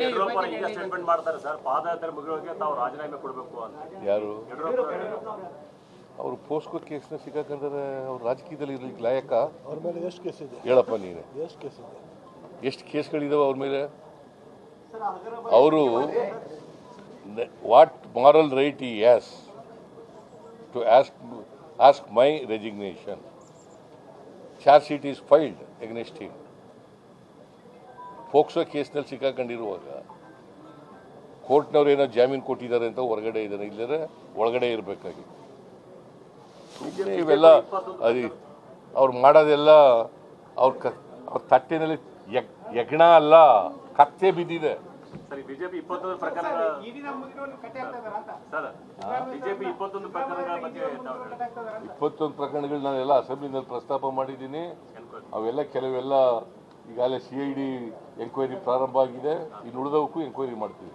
ಯಡಿಯೂರಪ್ಪ ಈಗ ಸ್ಟೇಟ್ಮೆಂಟ್ ಮಾಡ್ತಾರೆ ಸರ್, ಪಾದಯಾತ್ರೆ ಮುಗಿಯೋಕೆ ತಾವು ರಾಜೀನಾಮೆ ಕೊಡಬೇಕು ಅಂತ. ಯಾರು ಯಡಿಯೂರಪ್ಪ ಅವರು ಪೋಸ್ಕೋ ಕೇಸ್ನ ಸಿಕ್ಕಾಕಂದ್ರೆ ಅವ್ರು ರಾಜಕೀಯದಲ್ಲಿ ಇರ್ಲಿಕ್ಕೆ ಲಾಯಕ? ಅವ್ರ ಮೇಲೆ ಎಷ್ಟು ಕೇಸ್ ಇದೆ? ಹೇಳಪ್ಪ ನೀನು, ಎಷ್ಟು ಕೇಸ್ ಇದೆ? ಎಷ್ಟು ಕೇಸ್ಗಳಿದಾವೆ ಅವ್ರ ಮೇಲೆ? ಅವರು what moral right he has to ask my resignation? Charge sheet is filed against him. POCSO ಕೇಸ್ನಲ್ಲಿ ಸಿಕ್ಕಾಕೊಂಡಿರುವಾಗ ಕೋರ್ಟ್ನವ್ರು ಏನೋ ಜಾಮೀನು ಕೊಟ್ಟಿದ್ದಾರೆ ಅಂತ ಹೊರಗಡೆ ಇದ್ದಾರೆ, ಇಲ್ಲದ್ರೆ ಒಳಗಡೆ ಇರಬೇಕಾಗಿತ್ತು. ಸುಮ್ಮನೆ ಇವೆಲ್ಲ ಅದು ಅವ್ರು ಮಾಡೋದೆಲ್ಲ ಅವ್ರ ತಟ್ಟೆನಲ್ಲಿ ಯಜ್ಞ ಅಲ್ಲ, ಕತ್ತೆ ಬಿದ್ದಿದೆ. ಸರಿ, ಬಿಜೆಪಿ 21 ಪ್ರಕರಣಗಳ ಬಿಜೆಪಿ 21 ಪ್ರಕರಣಗಳ ಬಗ್ಗೆ 21 ಪ್ರಕರಣಗಳು ನಾನೆಲ್ಲ ಅಸೆಂಬ್ಲಿನಲ್ಲಿ ಪ್ರಸ್ತಾಪ ಮಾಡಿದ್ದೀನಿ. ಅವೆಲ್ಲ ಕೆಲವೆಲ್ಲ ಈಗಾಗಲೇ CID ಎಂಕ್ವೈರಿ ಪ್ರಾರಂಭ ಆಗಿದೆ. ಇನ್ನು ಉಳಿದವಕ್ಕೂ ಎಂಕ್ವೈರಿ ಮಾಡ್ತೀವಿ.